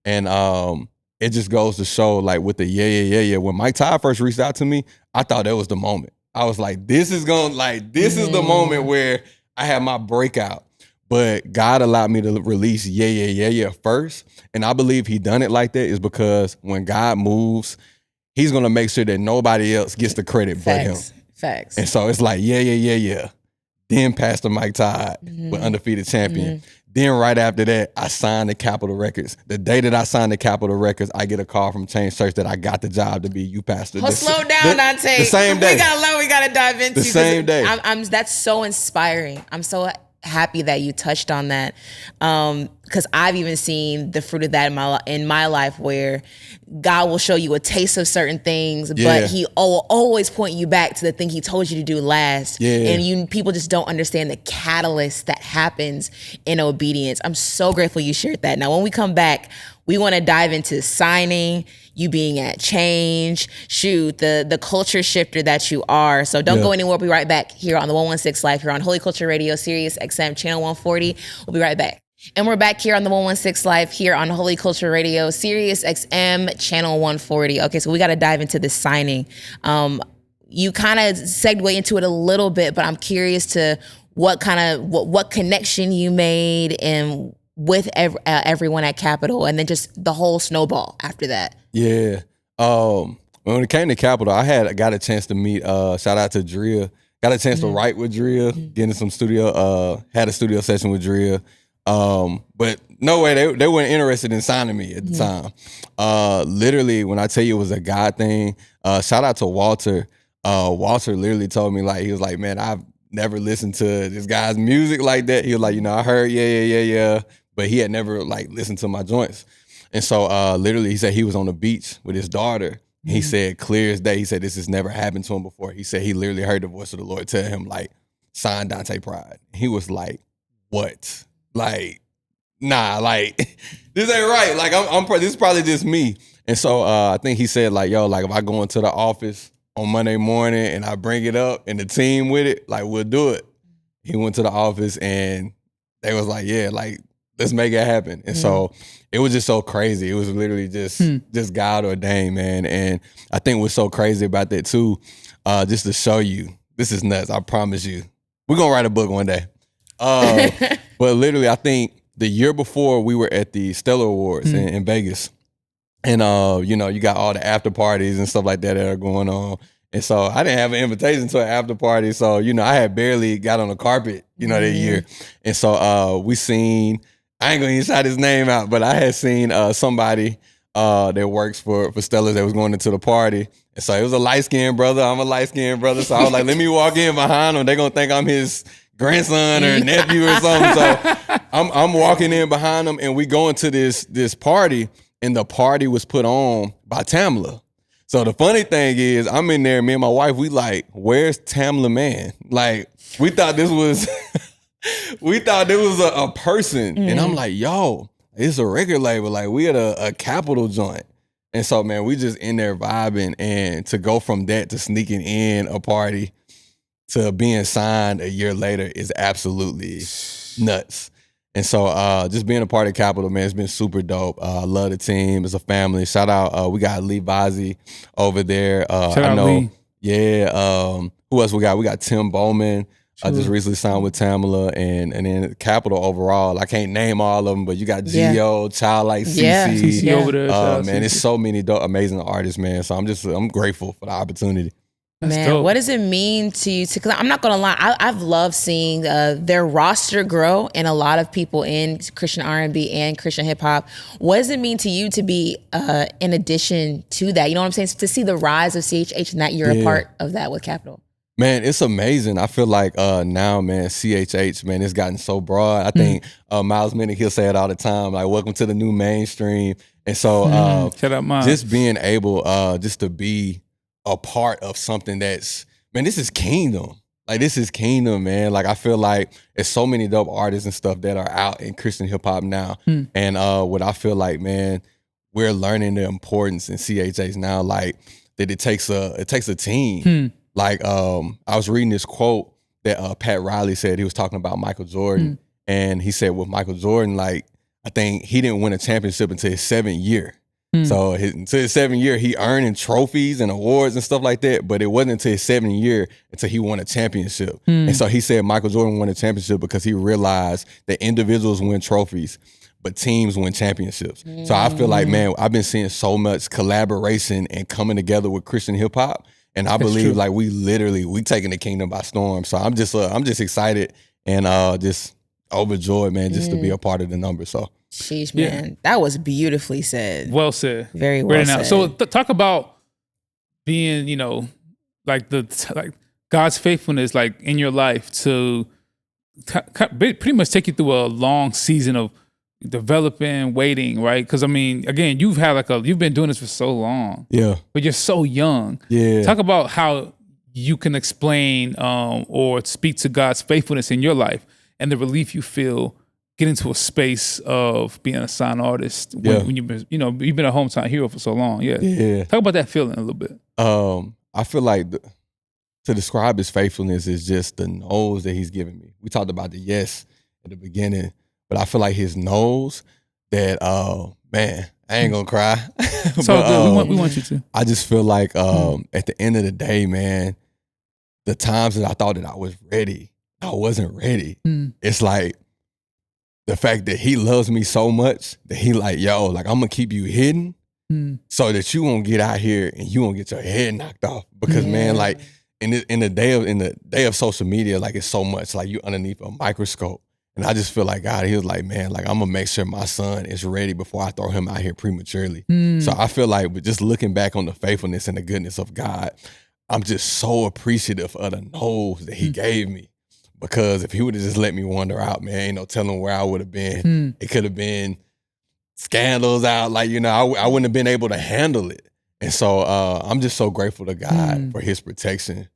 And it just goes to show, like with the yeah. When Mike Todd first reached out to me, I thought that was the moment. I was like, this is the moment where I have my breakout. But God allowed me to release yeah first. And I believe he done it like that is because when God moves, he's going to make sure that nobody else gets the credit but him. Facts. And so it's like, yeah. Then Pastor Mike Todd with Undefeated Champion. Then right after that, I signed to Capitol Records. The day that I signed to Capitol Records, I get a call from Change Church that I got the job to be youth pastor. Slow down, Dante. The same day. We gotta dive into the same day. That's so inspiring. I'm so happy that you touched on that, because I've even seen the fruit of that in my life, where God will show you a taste of certain things, but he will always point you back to the thing he told you to do last. And people just don't understand the catalyst that happens in obedience. I'm so grateful you shared that. Now, when we come back, we want to dive into signing, you being at Change, the culture shifter that you are. So don't go anywhere. We'll be right back here on the 116 Live, here on Holy Culture Radio, Sirius XM Channel 140. We'll be right back. And we're back here on the 116 Live, here on Holy Culture Radio, Sirius XM Channel 140. Okay, so we got to dive into this signing. You kind of segue into it a little bit, but I'm curious to what connection you made and with everyone at Capitol, and then just the whole snowball after that. Yeah. When it came to Capitol, I got a chance to meet, shout out to Drea. Got a chance to write with Drea, get in some studio, had a studio session with Drea. But no way, they weren't interested in signing me at the time. Literally, when I tell you it was a God thing, shout out to Walter. Walter literally told me, like, he was like, man, I've never listened to this guy's music like that. He was like, I heard, yeah. But he had never, like, listened to my joints. And so literally he said he was on the beach with his daughter. He said clear as day, he said this has never happened to him before. He said he literally heard the voice of the Lord tell him, like, sign Dante Pride. He was like, what? Like, nah, like, this ain't right. Like, this is probably just me. And so I think he said, like, yo, like, if I go into the office on Monday morning and I bring it up and the team with it, like, we'll do it. He went to the office and they was like, yeah, like, let's make it happen. And so it was just so crazy. It was literally just God ordained, man. And I think what's so crazy about that too, just to show you, this is nuts, I promise you. We're gonna write a book one day. But literally, I think the year before we were at the Stellar Awards in Vegas. And you got all the after parties and stuff like that are going on. And so I didn't have an invitation to an after party. So, I had barely got on the carpet, that year. And so we seen, I ain't gonna even shout his name out, but I had seen somebody that works for Stellars that was going into the party. And so it was a light-skinned brother. I'm a light-skinned brother. So I was like, let me walk in behind him. They're gonna think I'm his grandson or nephew or something. So I'm walking in behind him and we go into this party, and the party was put on by Tamla. So the funny thing is, I'm in there, me and my wife, we like, where's Tamla Man? Like, we thought this was a person. And I'm like, yo, it's a record label. Like, we at a Capitol joint. And so, man, we just in there vibing. And to go from that to sneaking in a party to being signed a year later is absolutely nuts. And so just being a part of Capitol, man, it's been super dope. I love the team. It's a family. Shout out, we got Lee Vazzi over there. Shout out Lee. Yeah. Who else we got? We got Tim Bowman. I just recently signed with Tamla, and then Capitol overall. I can't name all of them, but you got Gio, Childlike CC. CC over there. Man, it's so many dope, amazing artists, man. So I'm grateful for the opportunity. Man, dope. What does it mean to you? Because I'm not gonna lie, I've loved seeing their roster grow, and a lot of people in Christian R&B and Christian hip hop. What does it mean to you to be in addition to that? You know what I'm saying? To see the rise of CHH and that you're a part of that with Capitol. Man, it's amazing. I feel like now, man, CHH, man, it's gotten so broad. I think Miles Minnick, he'll say it all the time, like, welcome to the new mainstream. And so shout out Miles. Just being able just to be a part of something that's, man, this is kingdom. Like, this is kingdom, man. Like, I feel like there's so many dope artists and stuff that are out in Christian hip hop now. And what I feel like, man, we're learning the importance in CHH now, like, that it takes a team. Like, I was reading this quote that Pat Riley said. He was talking about Michael Jordan. And he said with Michael Jordan, like, I think he didn't win a championship until his 7th year. So until his 7th year, he earning trophies and awards and stuff like that. But it wasn't until his 7th year until he won a championship. And so he said Michael Jordan won a championship because he realized that individuals win trophies, but teams win championships. So I feel like, man, I've been seeing so much collaboration and coming together with Christian hip hop. And I believe like we taking the kingdom by storm. So I'm just excited and just overjoyed, man, just to be a part of the number. So sheesh, man, that was beautifully said. Well said. Very well said. So talk about being, like God's faithfulness, like in your life to pretty much take you through a long season of developing, waiting, right? Because I mean, again, you've been doing this for so long, but you're so young. Talk about how you can explain or speak to God's faithfulness in your life and the relief you feel getting to a space of being a signed artist when you've been, you've been a hometown hero for so long. Talk about that feeling a little bit. I feel like to describe his faithfulness is just the no's that he's given me. We talked about the yes at the beginning. But I feel like his knows that, man, I ain't gonna cry. So we want you to. I just feel like at the end of the day, man, the times that I thought that I was ready, I wasn't ready. It's like the fact that he loves me so much that he like, yo, like, I'm gonna keep you hidden so that you won't get out here and you won't get your head knocked off. Because man, like in the day of social media, like, it's so much like you underneath a microscope. And I just feel like God, he was like, man, like, I'm going to make sure my son is ready before I throw him out here prematurely. So I feel like, but just looking back on the faithfulness and the goodness of God, I'm just so appreciative of the no's that he gave me. Because if he would have just let me wander out, man, ain't no telling where I would have been. It could have been scandals out, like, you know, I wouldn't have been able to handle it. And so I'm just so grateful to God for his protection.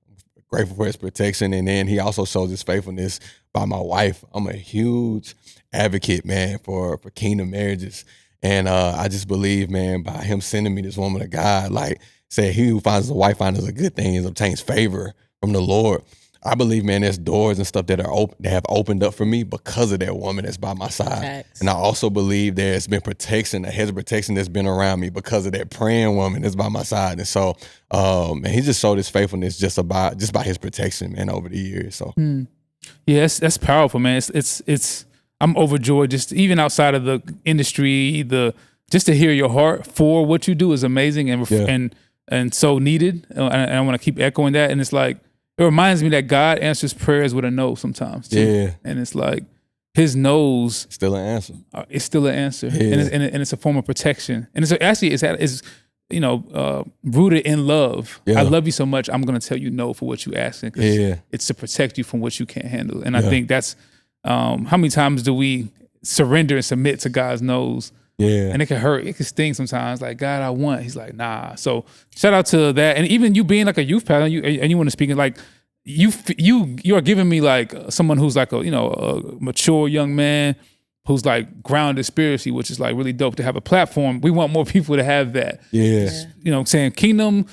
Grateful for his protection. And then he also shows his faithfulness by my wife. I'm a huge advocate, man, for kingdom marriages. And I just believe, man, by him sending me this woman of God, like, say, he who finds a wife finds a good thing and obtains favor from the Lord. I believe, man, there's doors and stuff that are open, that have opened up for me because of that woman that's by my side. Facts. And I also believe there's been protection, a hedge of protection that's been around me because of that praying woman that's by my side. And so, and he just showed his faithfulness just by his protection, man, over the years. So, yeah, that's powerful, man. It's I'm overjoyed just even outside of the industry, just to hear your heart for what you do is amazing and so needed. And I want to keep echoing that. And it's like, it reminds me that God answers prayers with a no sometimes too. Yeah. And it's like his no's still an answer. It's still an answer. Yeah. And it's a form of protection. And it's actually it's you know, rooted in love. Yeah. I love you so much, I'm gonna tell you no for what you asking. It's to protect you from what you can't handle. And I think that's how many times do we surrender and submit to God's no's? Yeah. And it can hurt. It can sting sometimes. Like, God, I want. He's like, nah. So shout out to that. And even you being like a youth pastor, and you want to speak, like, you are giving me like someone who's like a mature young man who's like grounded spiritually, which is like really dope to have a platform. We want more people to have that. Yeah. You know what I'm saying? Kingdom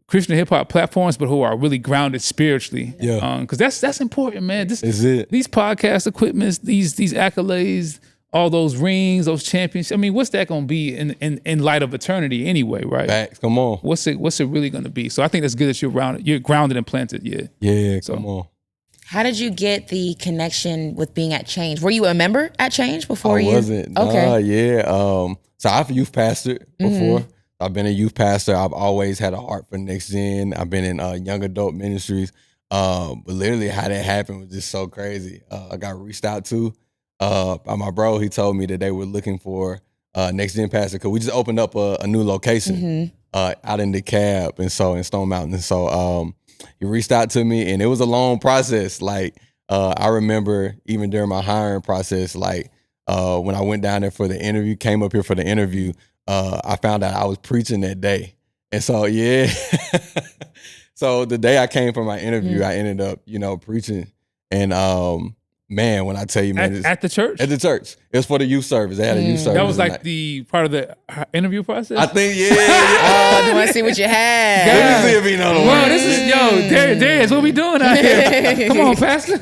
Christian hip hop platforms, but who are really grounded spiritually. Yeah. Because that's important, man. This is it. These podcast equipments, these accolades, all those rings, those champions. I mean, what's that going to be in light of eternity anyway, right? Facts, come on. What's it really going to be? So I think that's good that you're grounded and planted. Yeah. Yeah, so, come on. How did you get the connection with being at Change? Were you a member at Change before you? I wasn't. Okay. Yeah. So I've youth pastored before. I've been a youth pastor. I've always had a heart for next gen. I've been in young adult ministries. But literally how that happened was just so crazy. I got reached out to by my bro. He told me that they were looking for next gen pastor because we just opened up a new location out in DeKalb and so in Stone Mountain. And so he reached out to me and it was a long process. Like I remember even during my hiring process, like when I went down there for the interview, came up here for the interview, I found out I was preaching that day. And so yeah, so the day I came for my interview, I ended up preaching. And man, when I tell you, man, at the church? At the church. It was for the youth service. They had a youth service. That was like the part of the interview process? I think, yeah. Do I see what you have? Let me see if he know the word. Well, this is, Darius, what we doing out here? Come on, Pastor.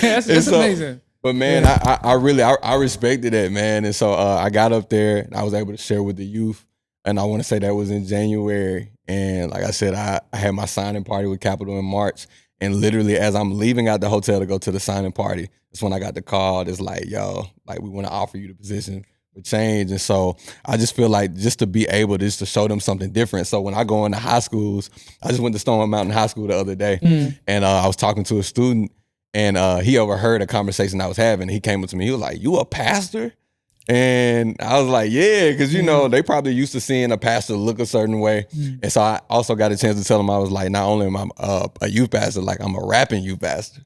That's amazing. But man, I really respected that, man. And so I got up there and I was able to share with the youth. And I want to say that was in January. And like I said, I had my signing party with Capitol in March. And literally, as I'm leaving out the hotel to go to the signing party, that's when I got the call. It's like, yo, like we want to offer you the position for Change. And so I just feel like just to be able to show them something different. So when I go into high schools, I just went to Stone Mountain High School the other day, and I was talking to a student, and he overheard a conversation I was having. He came up to me. He was like, "You a pastor?" And I was like, yeah, because, they probably used to seeing a pastor look a certain way. And so I also got a chance to tell him, I was like, not only am I a youth pastor, like I'm a rapping youth pastor.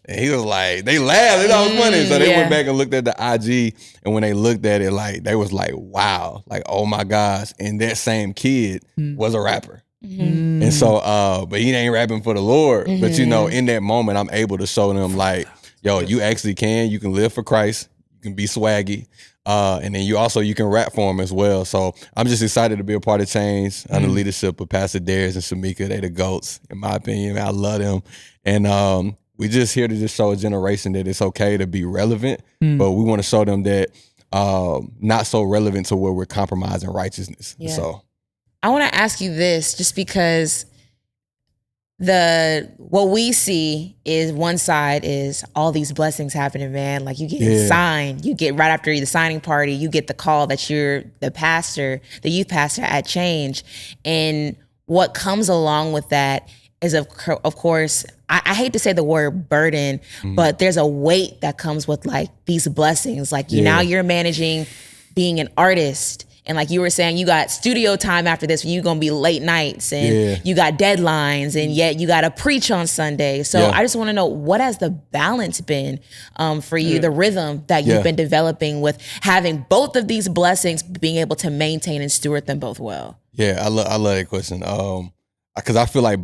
And he was like, they laughed. It was funny. So they went back and looked at the IG. And when they looked at it, like, they was like, wow, like, oh my gosh. And that same kid was a rapper. And so, but he ain't rapping for the Lord. But, in that moment, I'm able to show them like, yo, you actually you can live for Christ. You can be swaggy. And then you can rap for them as well. So I'm just excited to be a part of Change under the leadership of Pastor Darius and Shamika. They the GOATs, in my opinion. I love them. And we just here to just show a generation that it's okay to be relevant, but we want to show them that not so relevant to where we're compromising righteousness. Yeah. So I want to ask you this just because what we see is one side is all these blessings happening, man. Like you get signed, you get right after the signing party, you get the call that you're the pastor, the youth pastor at Change. And what comes along with that is of course, I hate to say the word burden, but there's a weight that comes with like these blessings. Like now you're managing being an artist And like you were saying, you got studio time after this, you're going to be late nights and you got deadlines, and yet you got to preach on Sunday. So I just want to know, what has the balance been for you, the rhythm that you've been developing with having both of these blessings, being able to maintain and steward them both well? Yeah, I love that question. Because I feel like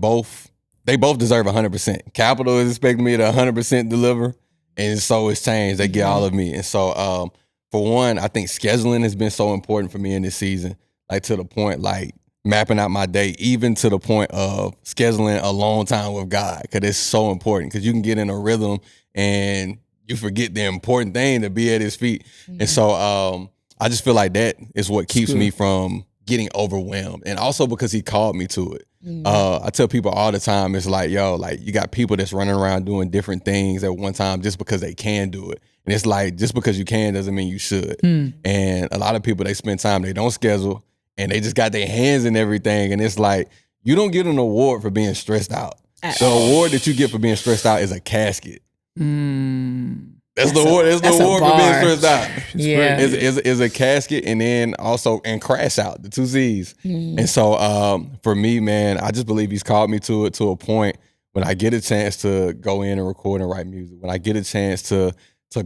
they both deserve 100%. Capital is expecting me to 100% deliver, and so is Change. They get all of me. And so, for one, I think scheduling has been so important for me in this season, like to the point, like mapping out my day, even to the point of scheduling alone time with God, because it's so important, because you can get in a rhythm and you forget the important thing, to be at his feet. And so I just feel like that is what keeps me from getting overwhelmed, and also because he called me to it. I tell people all the time, it's like, yo, like you got people that's running around doing different things at one time just because they can do it. And it's like, just because you can doesn't mean you should. And a lot of people, they spend time, they don't schedule, and they just got their hands in everything. And it's like, you don't get an award for being stressed out. The award that you get for being stressed out is a casket. That's the award. That's the award for being stressed out. Is a casket, and then also crash out, the 2 C's. And so for me, man, I just believe he's called me to it, to a point when I get a chance to go in and record and write music, when I get a chance to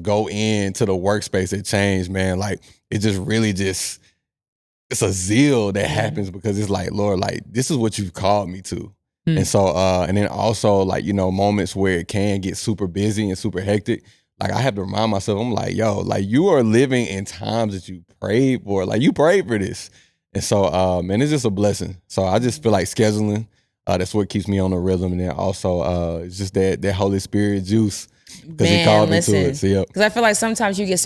go into the workspace at Change, man, like it just really it's a zeal that happens, because it's like, Lord, like this is what you've called me to. And so and then also, like, you know, moments where it can get super busy and super hectic, like I have to remind myself, I'm like, yo, like you are living in times that you prayed for. Like you prayed for this. And so, man, it's just a blessing. So I just feel like scheduling, that's what keeps me on the rhythm. And then also, it's just that Holy Spirit juice, because he called me to it. So, because I feel like sometimes you get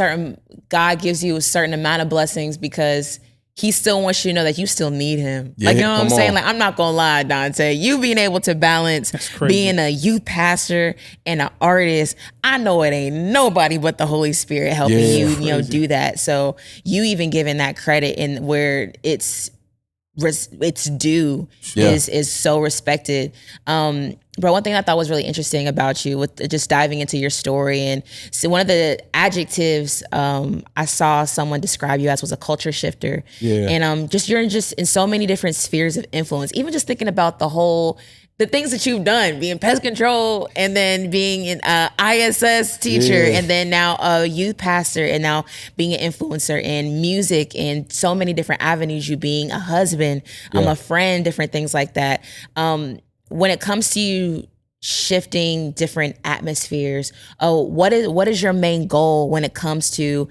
God gives you a certain amount of blessings because he still wants you to know that you still need him. Like, you know what I'm saying? Like, I'm not going to lie, Dante. You being able to balance being a youth pastor and an artist, I know it ain't nobody but the Holy Spirit helping you, do that. So you even giving that credit in where it's due is so respected. But one thing I thought was really interesting about you, with just diving into your story, and so one of the adjectives I saw someone describe you as was a culture shifter. And you're just in so many different spheres of influence. Even just thinking about the things that you've done, being pest control, and then being an ISS teacher, and then now a youth pastor, and now being an influencer in music, and so many different avenues, you being a husband, a friend, different things like that. When it comes to you shifting different atmospheres, what is your main goal when it comes to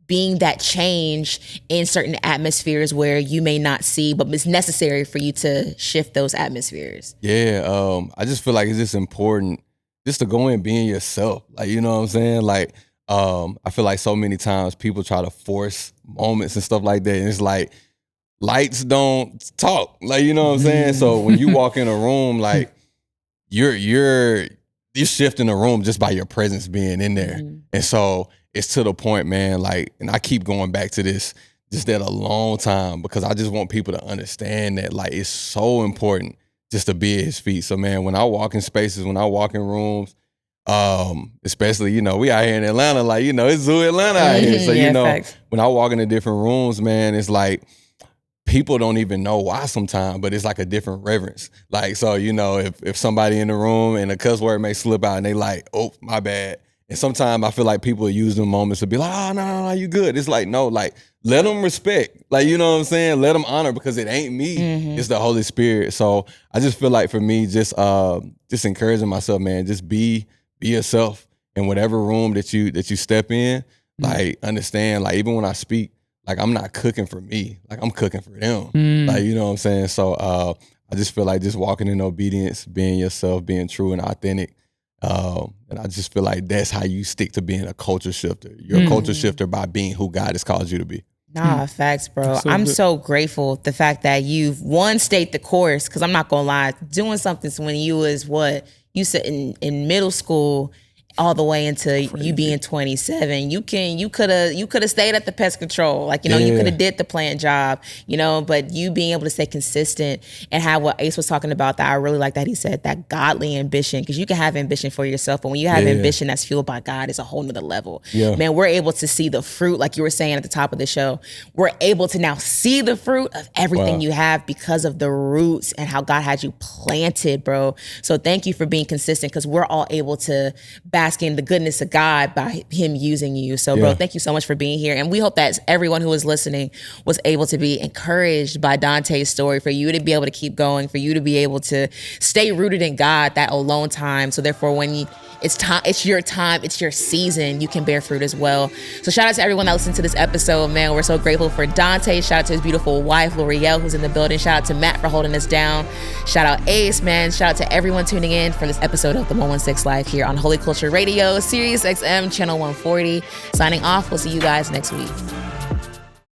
being that change in certain atmospheres where you may not see, but it's necessary for you to shift those atmospheres? I just feel like it's just important just to go in being yourself. Like, you know what I'm saying? Like, I feel like so many times people try to force moments and stuff like that. And it's like, lights don't talk. Like, you know what I'm saying? So when you walk in a room, like you're shifting the room just by your presence being in there. And so it's to the point, man, like, and I keep going back to this just that a long time, because I just want people to understand that, like, it's so important just to be at his feet. So, man, when I walk in spaces, when I walk in rooms, especially, you know, we out here in Atlanta, like, you know, it's Zoo Atlanta out here. So, you know, when I walk into different rooms, man, it's like, people don't even know why sometimes, but it's like a different reverence. Like, so, you know, if somebody in the room and a cuss word may slip out and they like, oh, my bad. And sometimes I feel like people use them moments to be like, oh, no, you good. It's like, no, like, let them respect. Like, you know what I'm saying? Let them honor, because it ain't me. It's the Holy Spirit. So I just feel like for me, just encouraging myself, man, just be yourself in whatever room that you step in. Like, understand, like, even when I speak, like, I'm not cooking for me. Like, I'm cooking for them. Like, you know what I'm saying? So I just feel like just walking in obedience, being yourself, being true and authentic. And I just feel like that's how you stick to being a culture shifter. You're a culture shifter by being who God has called you to be. Nah, facts, bro. I'm so grateful the fact that you've stayed the course, because I'm not gonna lie, doing something when you was you said in middle school, all the way into you being 27. You could have stayed at the pest control. Like, you know, you could have did the plant job, you know, but you being able to stay consistent and have what Ace was talking about, that I really like that he said, that godly ambition, because you can have ambition for yourself, but when you have ambition that's fueled by God, it's a whole nother level. Yeah. Man, we're able to see the fruit, like you were saying at the top of the show. We're able to now see the fruit of everything you have because of the roots and how God had you planted, bro. So thank you for being consistent, because we're all able to asking the goodness of God by him using you. So bro, thank you so much for being here. And we hope that everyone who was listening was able to be encouraged by Dante's story, for you to be able to keep going, for you to be able to stay rooted in God, that alone time. So therefore when it's your time, it's your season, you can bear fruit as well. So shout out to everyone that listened to this episode, man. We're so grateful for Dante. Shout out to his beautiful wife, L'Oreal, who's in the building. Shout out to Matt for holding us down. Shout out Ace, man. Shout out to everyone tuning in for this episode of the 116 Live here on Holy Culture Radio, Sirius XM Channel 140. Signing off. We'll see you guys next week.